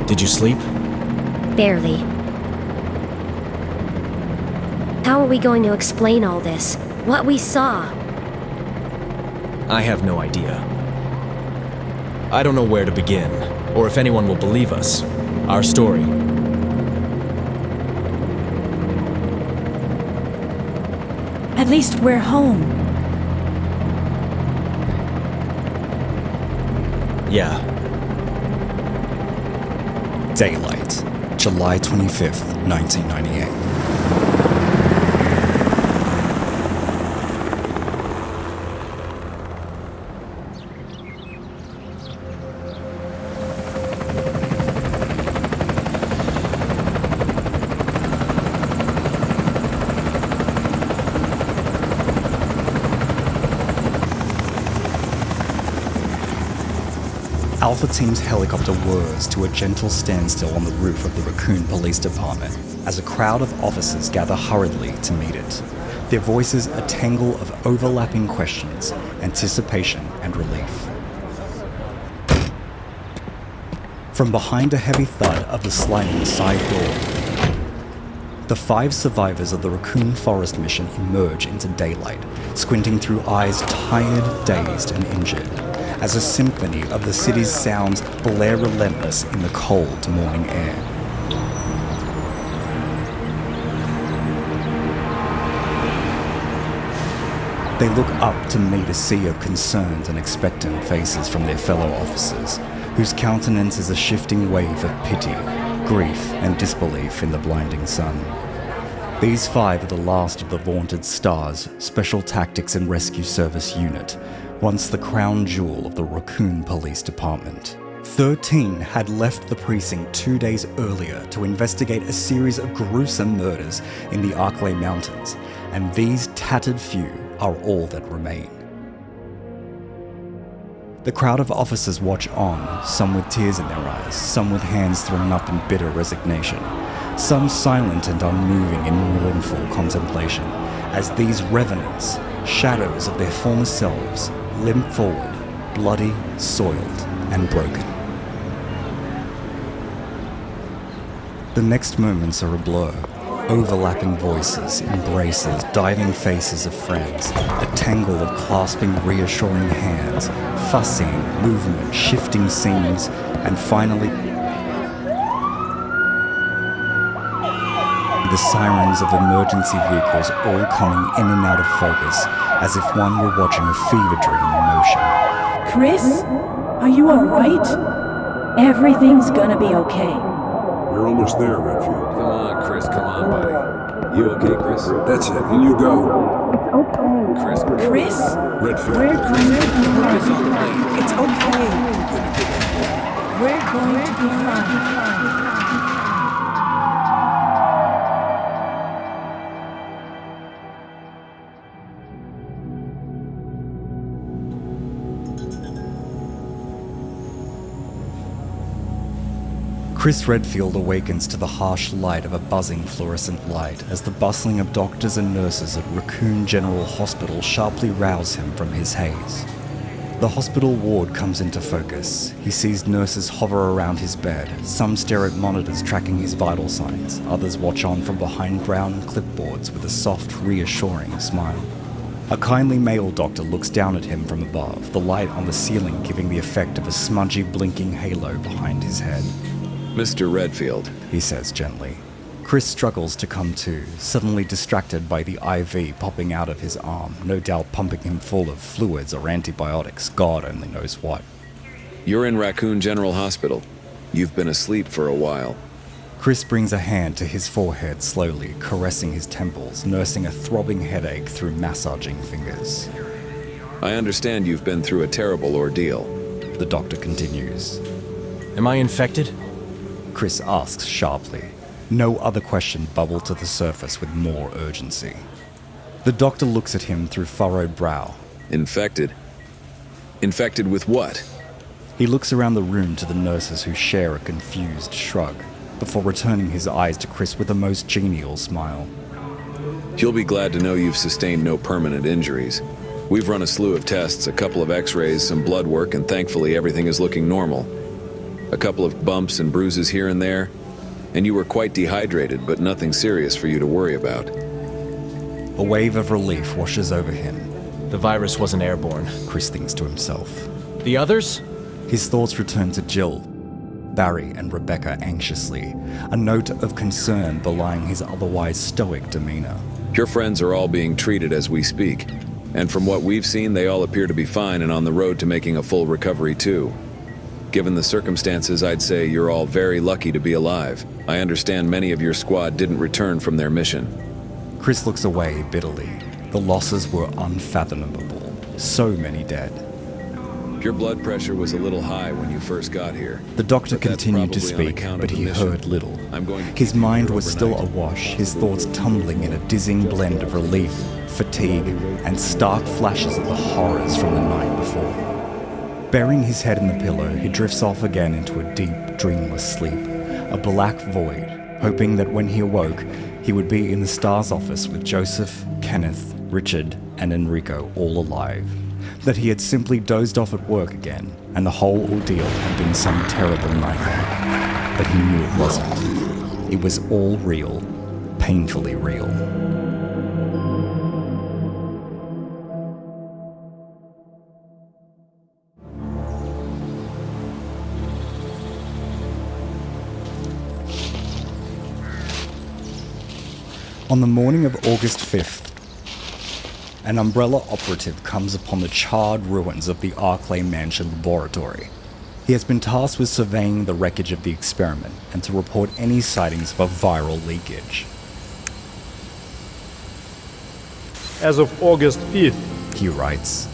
Did you sleep? Barely. How are we going to explain all this? What we saw? I have no idea. I don't know where to begin, or if anyone will believe us. Our story. At least we're home. Yeah. Daylight, July 25th, 1998. Alpha Team's helicopter whirs to a gentle standstill on the roof of the Raccoon Police Department as a crowd of officers gather hurriedly to meet it, their voices a tangle of overlapping questions, anticipation and relief. From behind a heavy thud of the sliding side door, the 5 survivors of the Raccoon Forest Mission emerge into daylight, squinting through eyes tired, dazed and injured, as a symphony of the city's sounds blare relentless in the cold morning air. They look up to meet a sea of concerned and expectant faces from their fellow officers, whose countenance is a shifting wave of pity, grief, and disbelief in the blinding sun. These 5 are the last of the vaunted S.T.A.R.S, Special Tactics and Rescue Service Unit, once the crown jewel of the Raccoon Police Department. 13 had left the precinct 2 days earlier to investigate a series of gruesome murders in the Arklay Mountains, and these tattered few are all that remain. The crowd of officers watch on, some with tears in their eyes, some with hands thrown up in bitter resignation, some silent and unmoving in mournful contemplation, as these revenants, shadows of their former selves, limp forward, bloody, soiled, and broken. The next moments are a blur. Overlapping voices, embraces, diving faces of friends, a tangle of clasping, reassuring hands, fussing, movement, shifting scenes, and finally the sirens of emergency vehicles all coming in and out of focus, as if one were watching a fever dream in motion. Chris? Are you alright? Everything's gonna be okay. You're almost there, Redfield. Come on, Chris, come on, buddy. You okay, Chris? That's it, and you go. Chris? Chris? Redfield. We're going to be Chris fine. on the plane. It's okay. We're going to be fine. Chris Redfield awakens to the harsh light of a buzzing fluorescent light as the bustling of doctors and nurses at Raccoon General Hospital sharply rouse him from his haze. The hospital ward comes into focus. He sees nurses hover around his bed. Some stare at monitors tracking his vital signs. Others watch on from behind brown clipboards with a soft, reassuring smile. A kindly male doctor looks down at him from above, the light on the ceiling giving the effect of a smudgy, blinking halo behind his head. Mr. Redfield, He says gently. Chris struggles to come to, suddenly distracted by the IV popping out of his arm, no doubt pumping him full of fluids or antibiotics, God only knows what. you're in Raccoon General Hospital. You've been asleep for a while. Chris brings a hand to his forehead slowly, caressing his temples, nursing a throbbing headache through massaging fingers. I understand you've been through a terrible ordeal. The doctor continues. Am I infected? Chris asks sharply. No other question bubbled to the surface with more urgency. The doctor looks at him through furrowed brow. Infected? Infected with what? He looks around the room to the nurses who share a confused shrug, before returning his eyes to Chris with a most genial smile. You'll be glad to know you've sustained no permanent injuries. We've run a slew of tests, a couple of x-rays, some blood work, and thankfully everything is looking normal. A couple of bumps and bruises here and there, and you were quite dehydrated, but nothing serious for you to worry about. A wave of relief washes over him. The virus wasn't airborne. Chris thinks to himself. The others? His thoughts return to Jill, Barry and Rebecca anxiously, a note of concern belying his otherwise stoic demeanor. Your friends are all being treated as we speak, and from what we've seen, they all appear to be fine and on the road to making a full recovery too. Given the circumstances, I'd say you're all very lucky to be alive. I understand many of your squad didn't return from their mission. Chris looks away bitterly. The losses were unfathomable. So many dead. Your blood pressure was a little high when you first got here. The doctor But that's continued to probably on speak, account but of he the mission. heard little. I'm going to His keep you mind here was still overnight. awash, his thoughts tumbling in a dizzying blend of relief, fatigue, and stark flashes of the horrors from the night before. Burying his head in the pillow, he drifts off again into a deep, dreamless sleep, a black void, hoping that when he awoke, he would be in the S.T.A.R.S office with Joseph, Kenneth, Richard, and Enrico all alive. That he had simply dozed off at work again, and the whole ordeal had been some terrible nightmare. But he knew it wasn't. It was all real, painfully real. On the morning of August 5th, an Umbrella operative comes upon the charred ruins of the Arclay Mansion laboratory. He has been tasked with surveying the wreckage of the experiment and to report any sightings of a viral leakage. As of August 5th, He writes,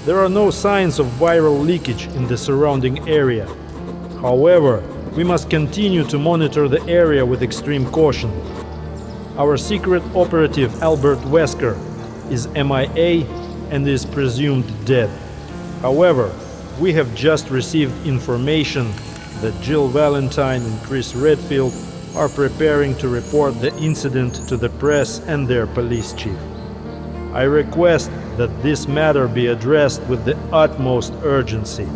there are no signs of viral leakage in the surrounding area. However, we must continue to monitor the area with extreme caution. Our secret operative Albert Wesker is MIA and is presumed dead. However, we have just received information that Jill Valentine and Chris Redfield are preparing to report the incident to the press and their police chief. I request that this matter be addressed with the utmost urgency.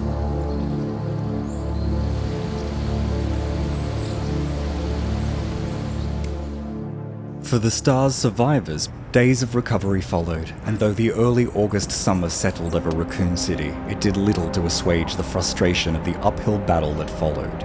For the S.T.A.R.S survivors, days of recovery followed, and though the early August summer settled over Raccoon City, it did little to assuage the frustration of the uphill battle that followed.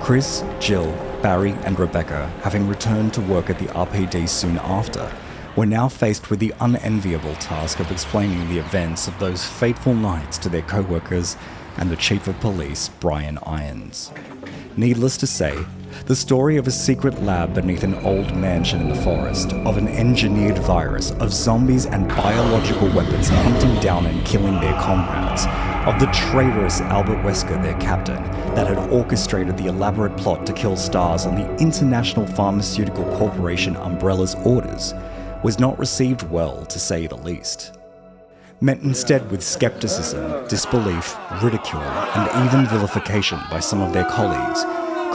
Chris, Jill, Barry, and Rebecca, having returned to work at the R.P.D soon after, were now faced with the unenviable task of explaining the events of those fateful nights to their co-workers and the Chief of Police, Brian Irons. Needless to say, the story of a secret lab beneath an old mansion in the forest, of an engineered virus, of zombies and biological weapons hunting down and killing their comrades, of the traitorous Albert Wesker, their captain, that had orchestrated the elaborate plot to kill S.T.A.R.S on the International Pharmaceutical Corporation Umbrella's orders, was not received well, to say the least. Met instead with skepticism, disbelief, ridicule, and even vilification by some of their colleagues,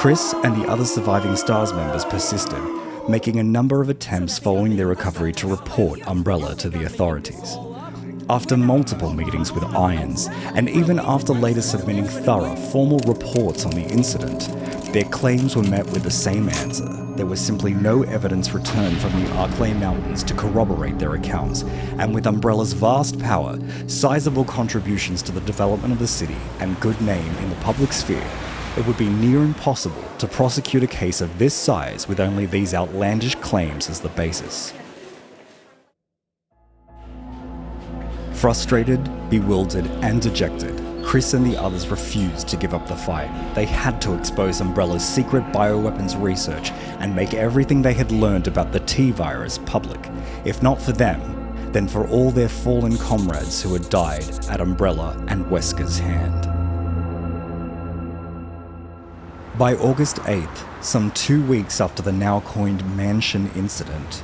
Chris and the other surviving S.T.A.R.S members persisted, making a number of attempts following their recovery to report Umbrella to the authorities. After multiple meetings with Irons, and even after later submitting thorough, formal reports on the incident, their claims were met with the same answer. There was simply no evidence returned from the Arclay Mountains to corroborate their accounts, and with Umbrella's vast power, sizable contributions to the development of the city, and good name in the public sphere, it would be near impossible to prosecute a case of this size with only these outlandish claims as the basis. Frustrated, bewildered, and dejected, Chris and the others refused to give up the fight. They had to expose Umbrella's secret bioweapons research and make everything they had learned about the T-virus public. If not for them, then for all their fallen comrades who had died at Umbrella and Wesker's hand. By August 8th, some 2 weeks after the now-coined Mansion incident,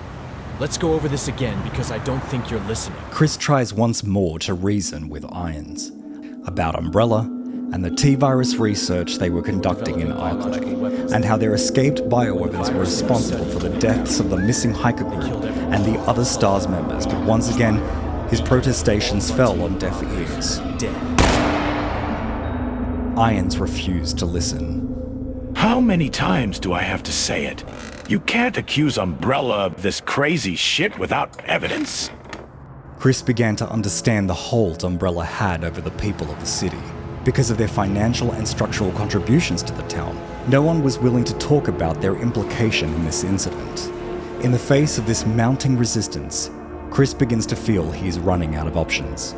Let's go over this again because I don't think you're listening. Chris tries once more to reason with Irons about Umbrella and the T-virus research they were conducting in Arclay, and how their escaped bioweapons were responsible for the deaths of the missing hiker group and the other S.T.A.R.S members, but once again, his protestations fell on deaf ears. Dead. Irons refused to listen. How many times do I have to say it? You can't accuse Umbrella of this crazy shit without evidence. Chris began to understand the hold Umbrella had over the people of the city. Because of their financial and structural contributions to the town, no one was willing to talk about their implication in this incident. In the face of this mounting resistance, Chris begins to feel he is running out of options.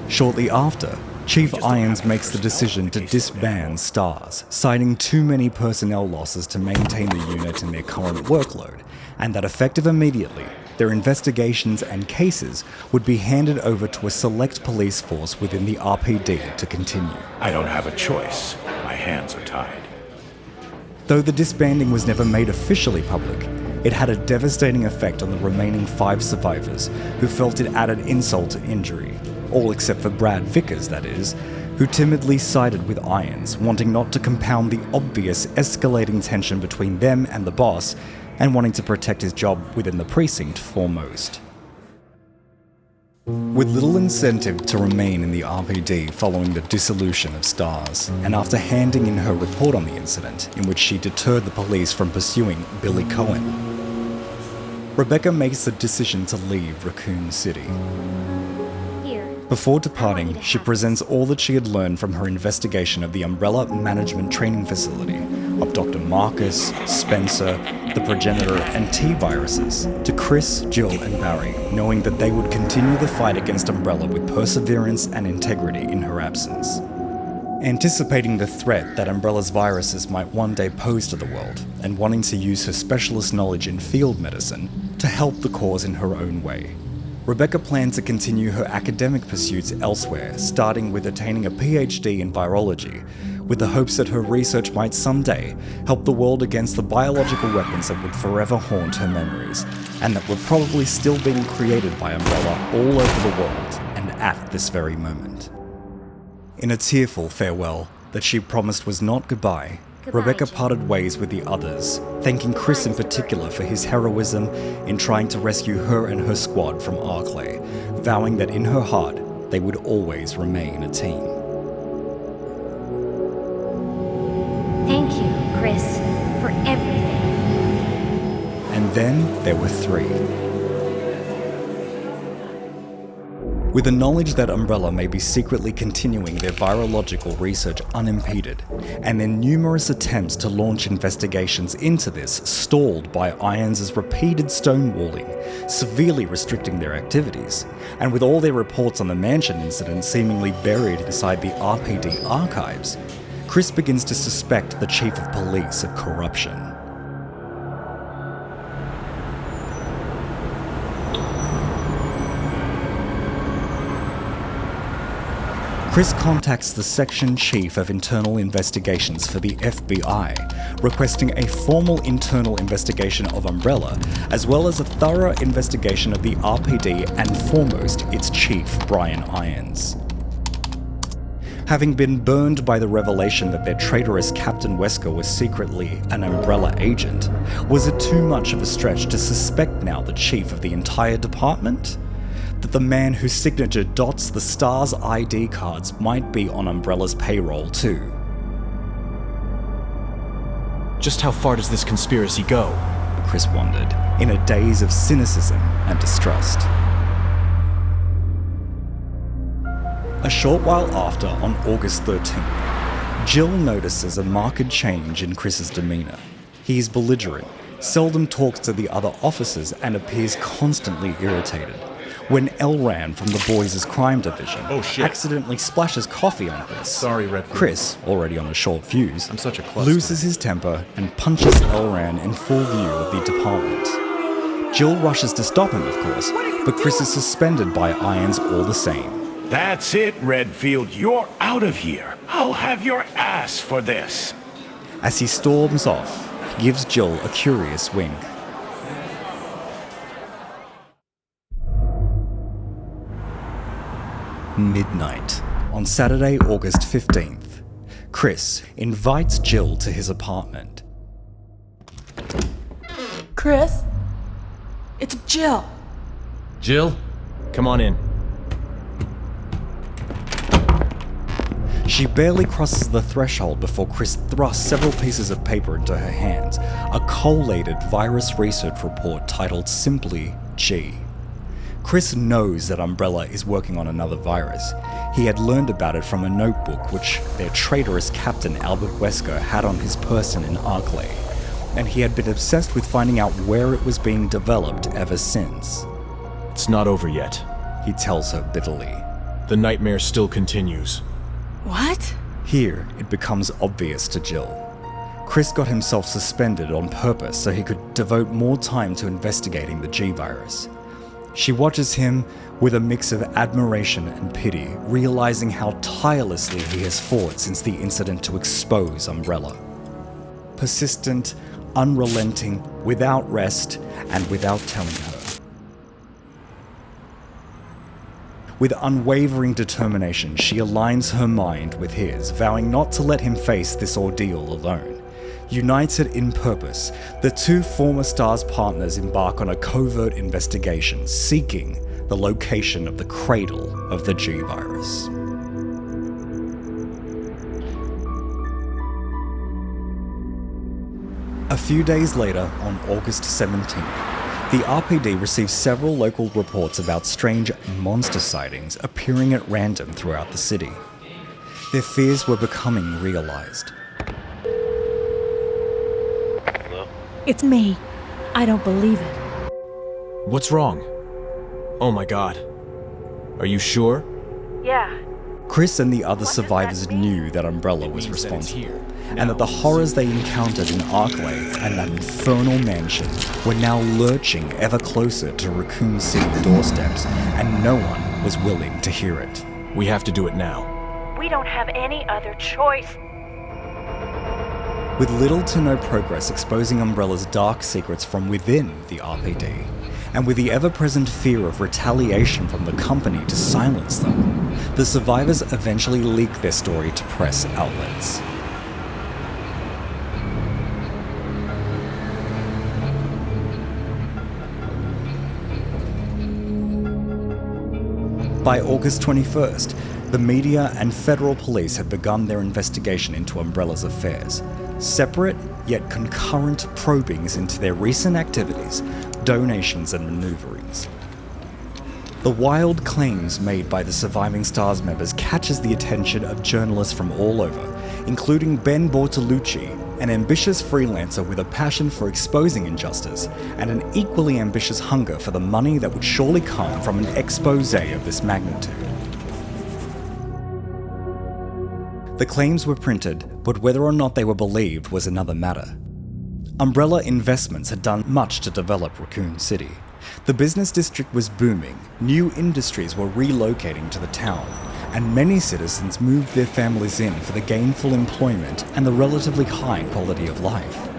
Shortly after, Chief Irons makes the decision to disband S.T.A.R.S, citing too many personnel losses to maintain the unit in their current workload, and that effective immediately, their investigations and cases would be handed over to a select police force within the R.P.D to continue. I don't have a choice. My hands are tied. Though the disbanding was never made officially public, it had a devastating effect on the remaining 5 survivors who felt it added insult to injury. All except for Brad Vickers, that is, who timidly sided with Irons, wanting not to compound the obvious escalating tension between them and the boss, and wanting to protect his job within the precinct foremost. With little incentive to remain in the R.P.D following the dissolution of S.T.A.R.S, and after handing in her report on the incident, in which she deterred the police from pursuing Billy Cohen, Rebecca makes the decision to leave Raccoon City. Before departing, she presents all that she had learned from her investigation of the Umbrella Management Training Facility, of Dr. Marcus, Spencer, the Progenitor, and T-viruses, to Chris, Jill, and Barry, knowing that they would continue the fight against Umbrella with perseverance and integrity in her absence. Anticipating the threat that Umbrella's viruses might one day pose to the world, and wanting to use her specialist knowledge in field medicine to help the cause in her own way, Rebecca planned to continue her academic pursuits elsewhere, starting with attaining a PhD in virology, with the hopes that her research might someday help the world against the biological weapons that would forever haunt her memories, and that were probably still being created by Umbrella all over the world, and at this very moment. In a tearful farewell that she promised was not goodbye, Rebecca parted ways with the others, thanking Chris in particular for his heroism in trying to rescue her and her squad from Arclay, vowing that in her heart they would always remain a team. Thank you, Chris, for everything. And then there were 3. With the knowledge that Umbrella may be secretly continuing their virological research unimpeded, and their numerous attempts to launch investigations into this stalled by Irons' repeated stonewalling, severely restricting their activities, and with all their reports on the mansion incident seemingly buried inside the R.P.D archives, Chris begins to suspect the chief of police of corruption. Chris contacts the Section Chief of Internal Investigations for the FBI, requesting a formal internal investigation of Umbrella, as well as a thorough investigation of the R.P.D and foremost its chief, Brian Irons. Having been burned by the revelation that their traitorous Captain Wesker was secretly an Umbrella agent, was it too much of a stretch to suspect now the chief of the entire department? That the man whose signature dots the S.T.A.R.S ID cards might be on Umbrella's payroll too. Just how far does this conspiracy go? Chris wondered, in a daze of cynicism and distrust. A short while after, on August 13th, Jill notices a marked change in Chris's demeanour. He is belligerent, seldom talks to the other officers, and appears constantly irritated. When Elran from the boys' crime division accidentally splashes coffee on Chris. Sorry, Redfield. Chris, already on a short fuse, I'm such a cluster. loses his temper and punches Elran in full view of the department. Jill rushes to stop him, of course, but Chris is suspended by Irons all the same. That's it, Redfield. You're out of here. I'll have your ass for this. As he storms off, he gives Jill a curious wink. Midnight, on Saturday, August 15th, Chris invites Jill to his apartment. Chris? It's Jill. Jill? Come on in. She barely crosses the threshold before Chris thrusts several pieces of paper into her hands, a collated virus research report titled simply G. Chris knows that Umbrella is working on another virus. He had learned about it from a notebook which their traitorous captain Albert Wesker had on his person in Arklay, and he had been obsessed with finding out where it was being developed ever since. It's not over yet. He tells her bitterly. The nightmare still continues. What? Here, it becomes obvious to Jill. Chris got himself suspended on purpose so he could devote more time to investigating the G-virus. She watches him with a mix of admiration and pity, realizing how tirelessly he has fought since the incident to expose Umbrella. Persistent, unrelenting, without rest, and without telling her. With unwavering determination, she aligns her mind with his, vowing not to let him face this ordeal alone. United in purpose, the two former S.T.A.R.S partners embark on a covert investigation seeking the location of the cradle of the G-virus. A few days later, on August 17th, the R.P.D received several local reports about strange monster sightings appearing at random throughout the city. Their fears were becoming realized. It's me. I don't believe it. What's wrong? Oh my god. Are you sure? Yeah. Chris and the other survivors knew that Umbrella was responsible, and that the horrors they encountered in Arklay and that infernal mansion were now lurching ever closer to Raccoon City doorsteps, and no one was willing to hear it. We have to do it now. We don't have any other choice. With little to no progress exposing Umbrella's dark secrets from within the R.P.D, and with the ever-present fear of retaliation from the company to silence them, the survivors eventually leak their story to press outlets. By August 21st, the media and federal police had begun their investigation into Umbrella's affairs. Separate, yet concurrent probings into their recent activities, donations and maneuverings. The wild claims made by the surviving S.T.A.R.S members catches the attention of journalists from all over, including Ben Bortolucci, an ambitious freelancer with a passion for exposing injustice, and an equally ambitious hunger for the money that would surely come from an expose of this magnitude. The claims were printed, but whether or not they were believed was another matter. Umbrella Investments had done much to develop Raccoon City. The business district was booming, new industries were relocating to the town, and many citizens moved their families in for the gainful employment and the relatively high quality of life.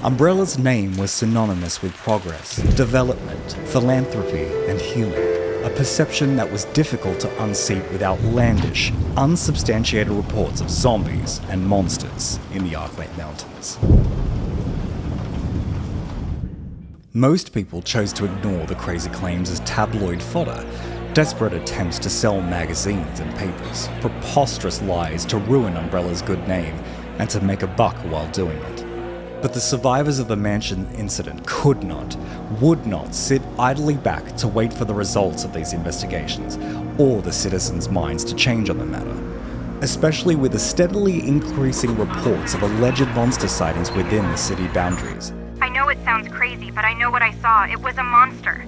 Umbrella's name was synonymous with progress, development, philanthropy, and healing. A perception that was difficult to unseat with outlandish, unsubstantiated reports of zombies and monsters in the Arklay Mountains. Most people chose to ignore the crazy claims as tabloid fodder, desperate attempts to sell magazines and papers, preposterous lies to ruin Umbrella's good name and to make a buck while doing it. But the survivors of the mansion incident could not, would not sit idly back to wait for the results of these investigations, or the citizens' minds to change on the matter, especially with the steadily increasing reports of alleged monster sightings within the city boundaries. I know it sounds crazy, but I know what I saw. It was a monster.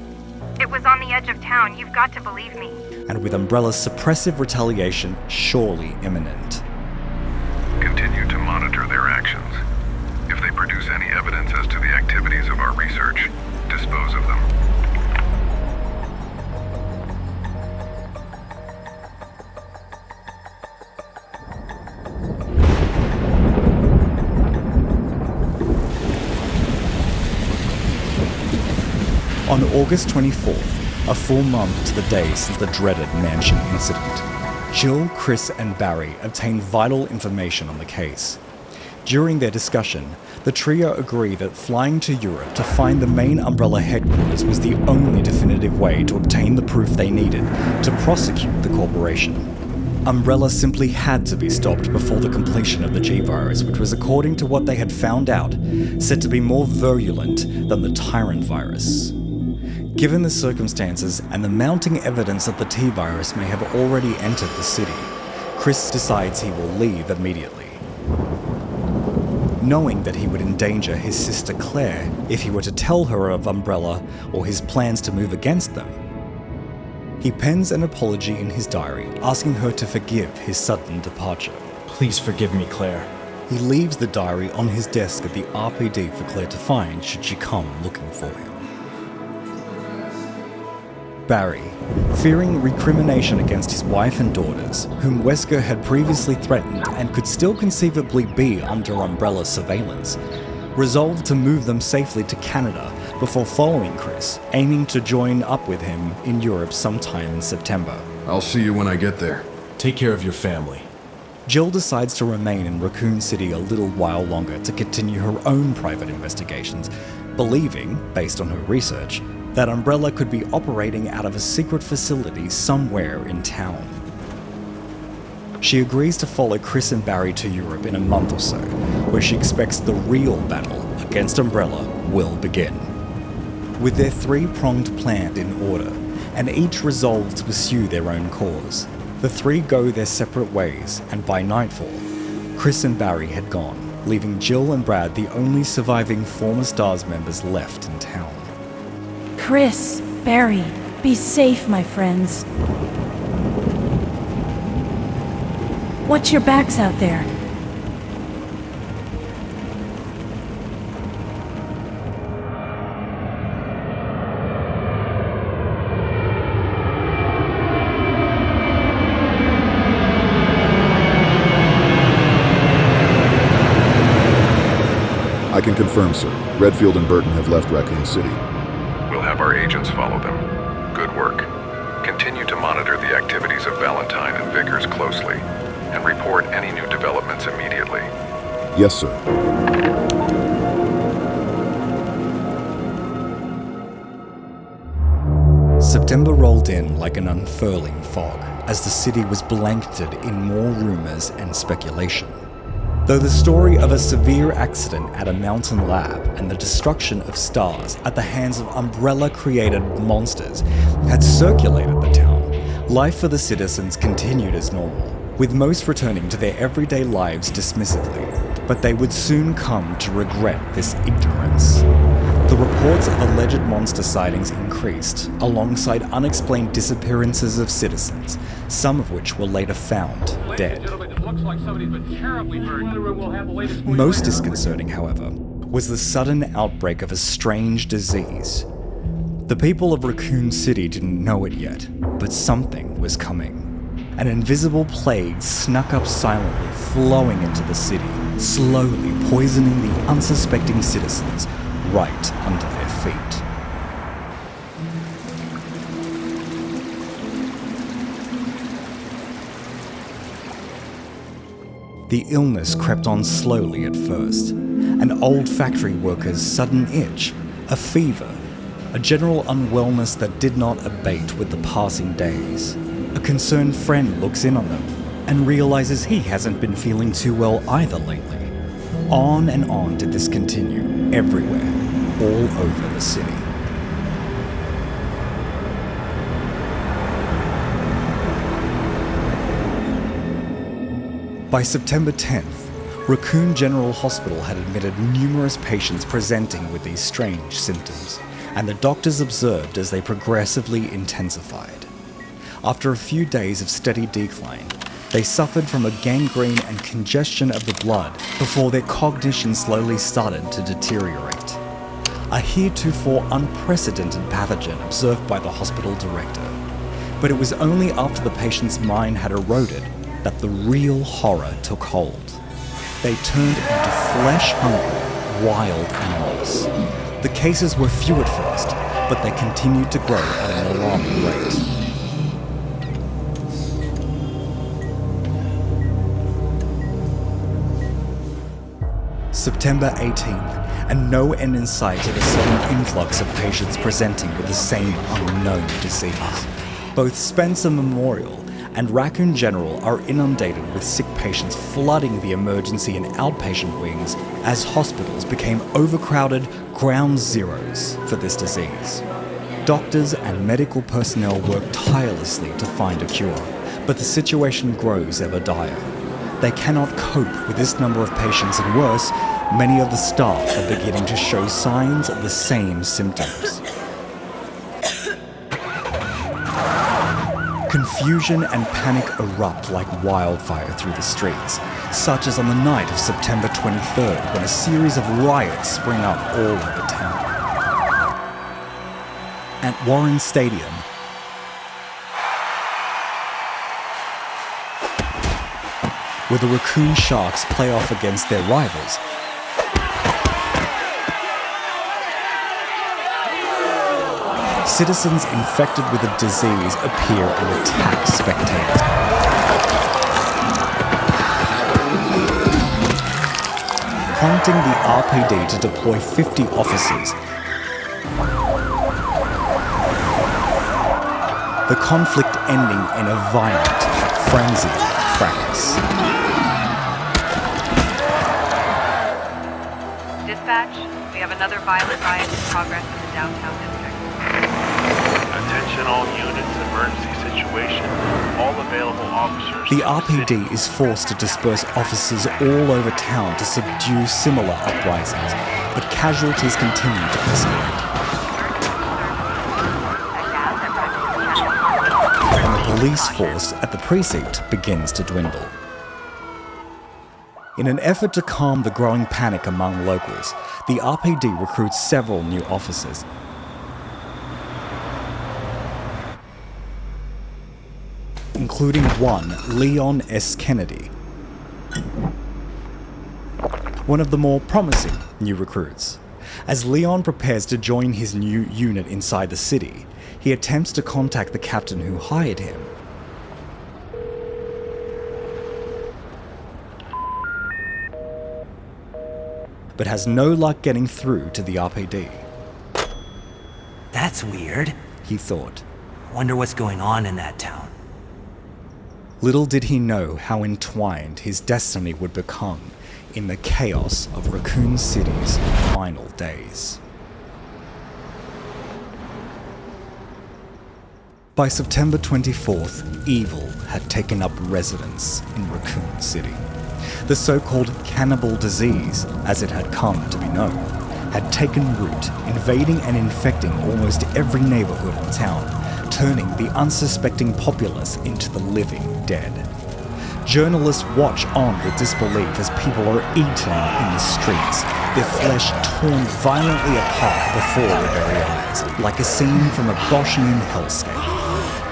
It was on the edge of town. You've got to believe me. And with Umbrella's suppressive retaliation surely imminent. Continue to monitor their actions. If they produce any evidence as to the activities of our research, dispose of them. On August 24th, a full month to the day since the dreaded mansion incident, Jill, Chris, and Barry obtained vital information on the case. During their discussion, the trio agree that flying to Europe to find the main Umbrella headquarters was the only definitive way to obtain the proof they needed to prosecute the corporation. Umbrella simply had to be stopped before the completion of the G-Virus, which was, according to what they had found out, said to be more virulent than the Tyrant virus. Given the circumstances and the mounting evidence that the T-Virus may have already entered the city, Chris decides he will leave immediately. Knowing that he would endanger his sister Claire if he were to tell her of Umbrella or his plans to move against them, he pens an apology in his diary, asking her to forgive his sudden departure. Please forgive me, Claire. He leaves the diary on his desk at the R.P.D. for Claire to find should she come looking for him. Barry, fearing recrimination against his wife and daughters, whom Wesker had previously threatened and could still conceivably be under Umbrella's surveillance, resolved to move them safely to Canada before following Chris, aiming to join up with him in Europe sometime in September. I'll see you when I get there. Take care of your family. Jill decides to remain in Raccoon City a little while longer to continue her own private investigations, believing, based on her research, that Umbrella could be operating out of a secret facility somewhere in town. She agrees to follow Chris and Barry to Europe in a month or so, where she expects the real battle against Umbrella will begin. With their three-pronged plan in order, and each resolved to pursue their own cause, the three go their separate ways, and by nightfall, Chris and Barry had gone, leaving Jill and Brad the only surviving former S.T.A.R.S members left in town. Chris, Barry, be safe, my friends. Watch your backs out there. I can confirm, sir. Redfield and Burton have left Raccoon City. We'll have our agents follow them. Good work. Continue to monitor the activities of Valentine and Vickers closely, and report any new developments immediately. Yes, sir. September rolled in like an unfurling fog, as the city was blanketed in more rumors and speculation. Though the story of a severe accident at a mountain lab and the destruction of S.T.A.R.S at the hands of Umbrella-created monsters had circulated the town, life for the citizens continued as normal, with most returning to their everyday lives dismissively, but they would soon come to regret this ignorance. The reports of alleged monster sightings increased, alongside unexplained disappearances of citizens, some of which were later found dead. Most disconcerting, however, was the sudden outbreak of a strange disease. The people of Raccoon City didn't know it yet, but something was coming. An invisible plague snuck up silently, flowing into the city, slowly poisoning the unsuspecting citizens right under their feet. The illness crept on slowly at first. An old factory worker's sudden itch, a fever, a general unwellness that did not abate with the passing days. A concerned friend looks in on them and realizes he hasn't been feeling too well either lately. On and on did this continue, everywhere, all over the city. By September 10th, Raccoon General Hospital had admitted numerous patients presenting with these strange symptoms, and the doctors observed as they progressively intensified. After a few days of steady decline, they suffered from a gangrene and congestion of the blood before their cognition slowly started to deteriorate. A heretofore unprecedented pathogen observed by the hospital director. But it was only after the patient's mind had eroded that the real horror took hold. They turned into flesh-hungry, wild animals. The cases were few at first, but they continued to grow at an alarming rate. September 18th, and no end in sight to the sudden influx of patients presenting with the same unknown disease. Both Spencer Memorial and Raccoon General are inundated with sick patients flooding the emergency and outpatient wings as hospitals became overcrowded ground zeros for this disease. Doctors and medical personnel work tirelessly to find a cure, but the situation grows ever dire. They cannot cope with this number of patients, and worse, many of the staff are beginning to show signs of the same symptoms. Confusion and panic erupt like wildfire through the streets, such as on the night of September 23rd, when a series of riots spring up all over town. At Warren Stadium, where the Raccoon Sharks play off against their rivals, citizens infected with the disease appear and attack spectators. Prompting the R.P.D to deploy 50 officers. The conflict ending in a violent, frenzied fracas. Dispatch, we have another violent riot in progress in the downtown district. Attention all units, emergency situation. All available officers. The R.P.D is forced to disperse officers all over town to subdue similar uprisings, but casualties continue to escalate. And the police force at the precinct begins to dwindle. In an effort to calm the growing panic among locals, the R.P.D recruits several new officers. Including one, Leon S. Kennedy, one of the more promising new recruits. As Leon prepares to join his new unit inside the city, he attempts to contact the captain who hired him. But has no luck getting through to the R.P.D. That's weird, he thought. Wonder what's going on in that town. Little did he know how entwined his destiny would become in the chaos of Raccoon City's final days. By September 24th, evil had taken up residence in Raccoon City. The so-called Cannibal disease, as it had come to be known, had taken root, invading and infecting almost every neighborhood in town, turning the unsuspecting populace into the living dead. Journalists watch on with disbelief as people are eaten in the streets, their flesh torn violently apart before their very eyes, like a scene from a Boschian hellscape.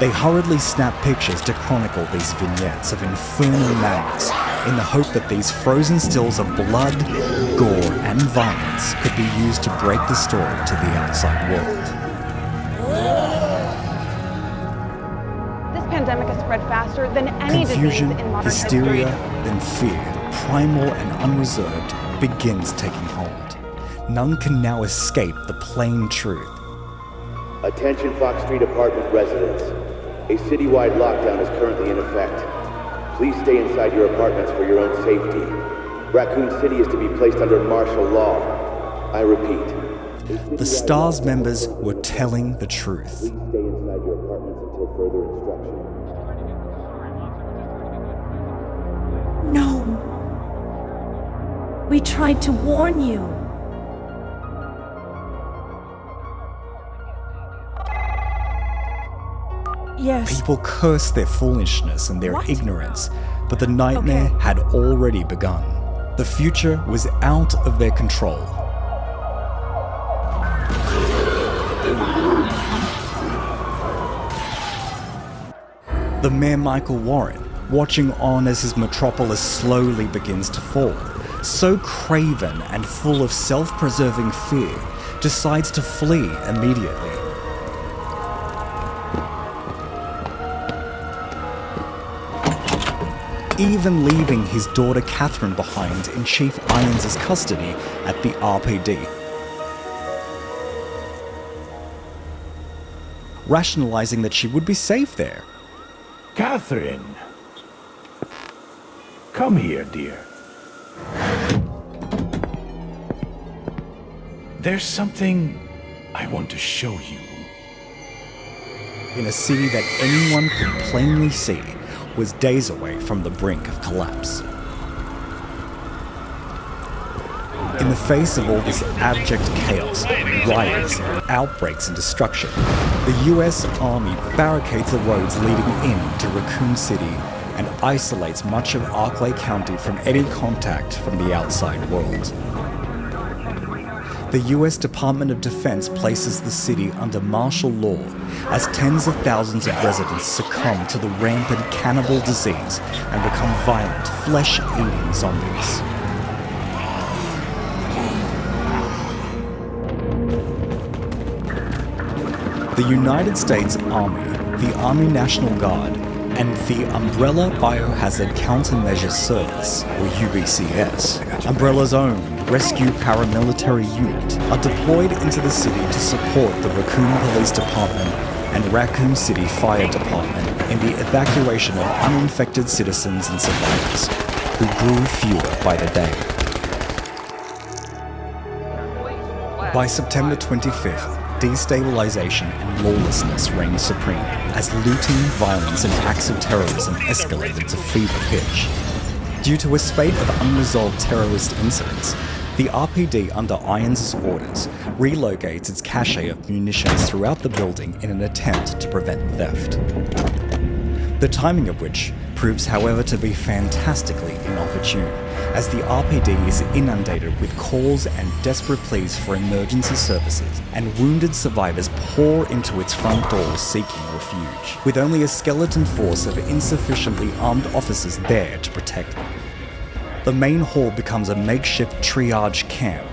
They hurriedly snap pictures to chronicle these vignettes of infernal madness, in the hope that these frozen stills of blood, gore, and violence could be used to break the story to the outside world. Pandemic has spread faster than any Confusion, disease in modern hysteria, history. then fear, primal and unreserved, begins taking hold. None can now escape the plain truth. Attention Fox Street apartment residents. A citywide lockdown is currently in effect. Please stay inside your apartments for your own safety. Raccoon City is to be placed under martial law. I repeat. The S.T.A.R.S members were telling the truth. Please stay inside your apartments until further instruction. No. We tried to warn you. Yes. People cursed their foolishness and their ignorance, but the nightmare had already begun. The future was out of their control. The Mayor Michael Warren, watching on as his metropolis slowly begins to fall, so craven and full of self-preserving fear, decides to flee immediately. even leaving his daughter Catherine behind in Chief Irons' custody at the R.P.D. Rationalizing that she would be safe there. Catherine! Come here, dear. There's something I want to show you. In a city that anyone could plainly see was days away from the brink of collapse. In the face of all this abject chaos, riots, outbreaks and destruction, the US Army barricades the roads leading in to Raccoon City and isolates much of Arklay County from any contact from the outside world. The US Department of Defense places the city under martial law as tens of thousands of residents succumb to the rampant cannibal disease and become violent, flesh-eating zombies. The United States Army, the Army National Guard, and the Umbrella Biohazard Countermeasures Service, or UBCS, Umbrella's own rescue paramilitary unit, are deployed into the city to support the Raccoon Police Department and Raccoon City Fire Department in the evacuation of uninfected citizens and survivors, who grew fewer by the day. By September 25th, destabilization and lawlessness reigned supreme as looting, violence and acts of terrorism escalated to fever pitch. Due to a spate of unresolved terrorist incidents, the R.P.D. under Irons' orders relocates its cache of munitions throughout the building in an attempt to prevent theft. The timing of which proves, however, to be fantastically inopportune, as the R.P.D. is inundated with calls and desperate pleas for emergency services, and wounded survivors pour into its front doors seeking refuge, with only a skeleton force of insufficiently armed officers there to protect them. The main hall becomes a makeshift triage camp,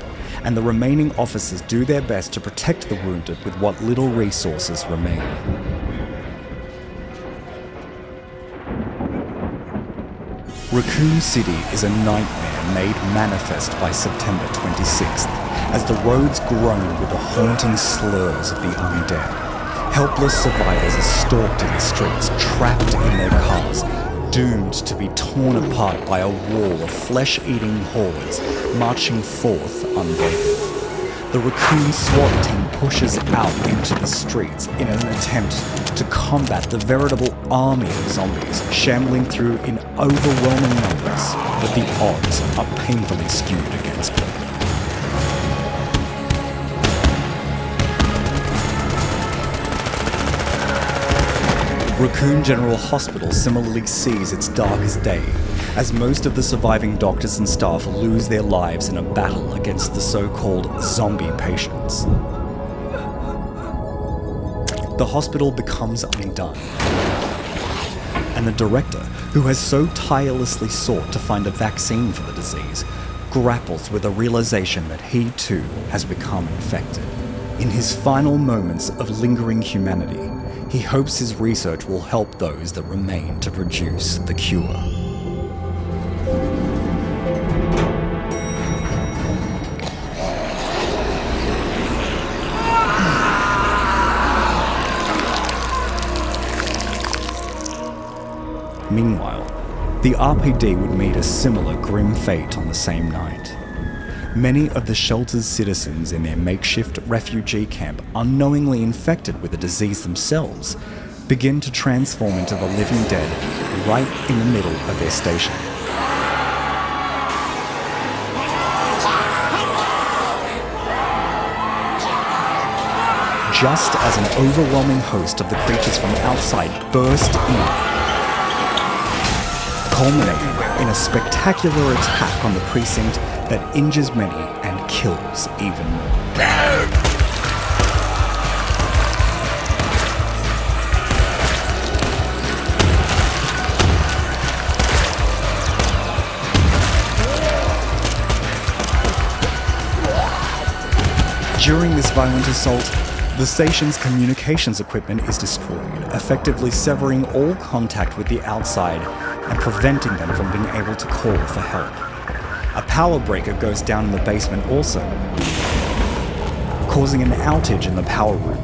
and the remaining officers do their best to protect the wounded with what little resources remain. Raccoon City is a nightmare made manifest by September 26th, as the roads groan with the haunting slurs of the undead. Helpless survivors are stalked in the streets, trapped in their cars, doomed to be torn apart by a wall of flesh-eating hordes marching forth unbroken. The Raccoon SWAT team pushes out into the streets in an attempt to combat the veritable army of zombies shambling through in overwhelming numbers, but the odds are painfully skewed against them. Raccoon General Hospital similarly sees its darkest day, as most of the surviving doctors and staff lose their lives in a battle against the so-called zombie patients. The hospital becomes undone, and the director, who has so tirelessly sought to find a vaccine for the disease, grapples with the realization that he too has become infected. In his final moments of lingering humanity, he hopes his research will help those that remain to produce the cure. Meanwhile, the R.P.D. would meet a similar grim fate on the same night. Many of the shelter's citizens in their makeshift refugee camp, unknowingly infected with the disease themselves, begin to transform into the living dead right in the middle of their station. Just as an overwhelming host of the creatures from outside burst in, culminating in a spectacular attack on the precinct that injures many and kills even more. During this violent assault, the station's communications equipment is destroyed, effectively severing all contact with the outside and preventing them from being able to call for help. A power breaker goes down in the basement also, causing an outage in the power room.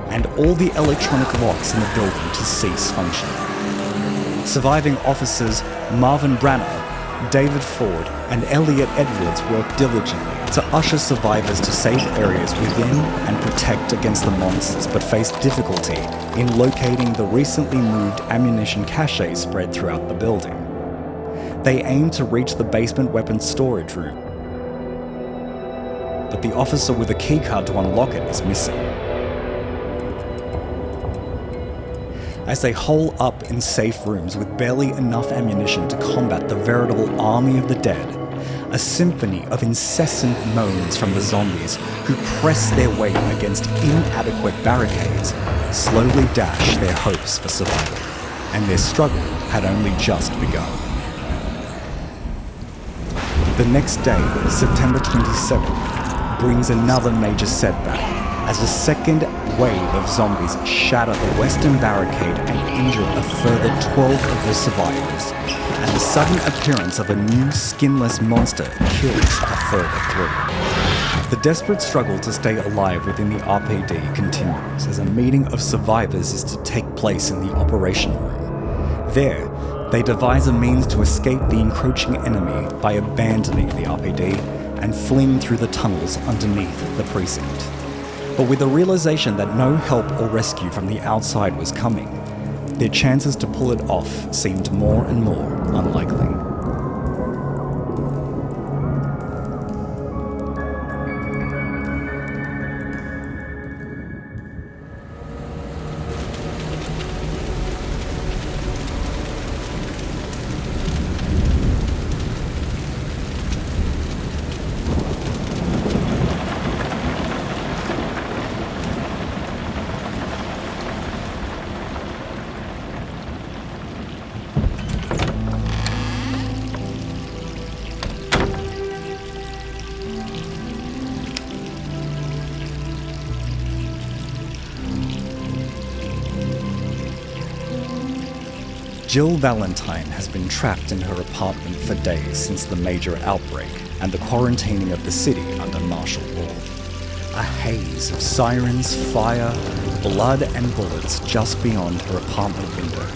And all the electronic locks in the building to cease function. Surviving officers Marvin Branner, David Ford, and Elliot Edwards work diligently to usher survivors to safe areas within and protect against the monsters, but face difficulty in locating the recently moved ammunition caches spread throughout the building. They aim to reach the basement weapons storage room, but the officer with a keycard to unlock it is missing. As they hole up in safe rooms with barely enough ammunition to combat the veritable army of the dead, a symphony of incessant moans from the zombies who press their way against inadequate barricades slowly dash their hopes for survival, and their struggle had only just begun. The next day, September 27th, brings another major setback as a second wave of zombies shatter the western barricade and injure a further 12 of the survivors, and the sudden appearance of a new skinless monster kills a further 3. The desperate struggle to stay alive within the R.P.D. continues as a meeting of survivors is to take place in the operation room. There, they devise a means to escape the encroaching enemy by abandoning the R.P.D. and fleeing through the tunnels underneath the precinct. But with the realization that no help or rescue from the outside was coming, their chances to pull it off seemed more and more unlikely. Jill Valentine has been trapped in her apartment for days since the major outbreak and the quarantining of the city under martial law. A haze of sirens, fire, blood and bullets just beyond her apartment window.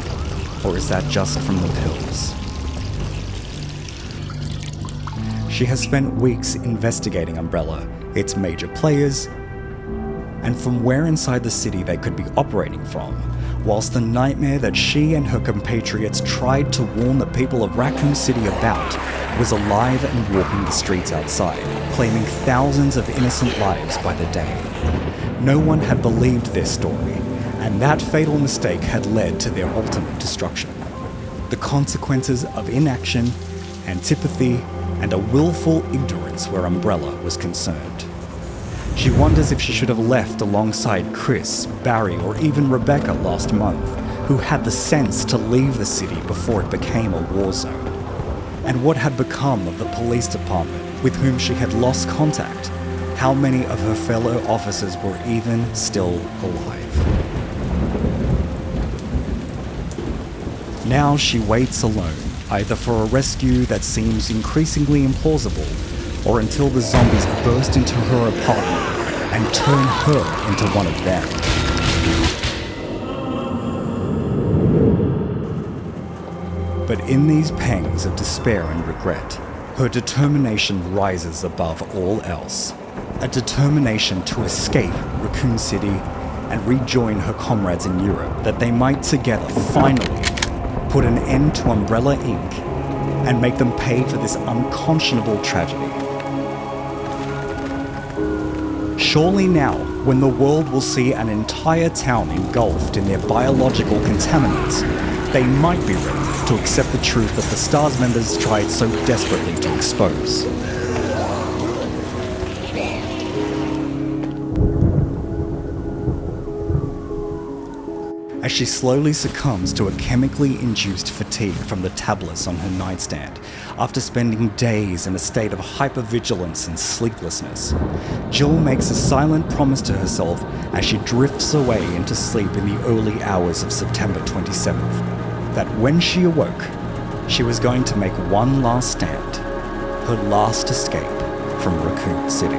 Or is that just from the pills? She has spent weeks investigating Umbrella, its major players, and from where inside the city they could be operating from, whilst the nightmare that she and her compatriots tried to warn the people of Raccoon City about was alive and walking the streets outside, claiming thousands of innocent lives by the day. No one had believed their story, and that fatal mistake had led to their ultimate destruction. The consequences of inaction, antipathy, and a willful ignorance where Umbrella was concerned. She wonders if she should have left alongside Chris, Barry, or even Rebecca last month, who had the sense to leave the city before it became a war zone. And what had become of the police department with whom she had lost contact? How many of her fellow officers were even still alive? Now she waits alone, either for a rescue that seems increasingly implausible, or until the zombies burst into her apartment and turn her into one of them. But in these pangs of despair and regret, her determination rises above all else. A determination to escape Raccoon City and rejoin her comrades in Europe, that they might together finally put an end to Umbrella Inc. and make them pay for this unconscionable tragedy. Surely now, when the world will see an entire town engulfed in their biological contaminants, they might be ready to accept the truth that the S.T.A.R.S members tried so desperately to expose. as she slowly succumbs to a chemically induced fatigue from the tablets on her nightstand after spending days in a state of hypervigilance and sleeplessness. Jill makes a silent promise to herself as she drifts away into sleep in the early hours of September 27th, that when she awoke, she was going to make one last stand, her last escape from Raccoon City.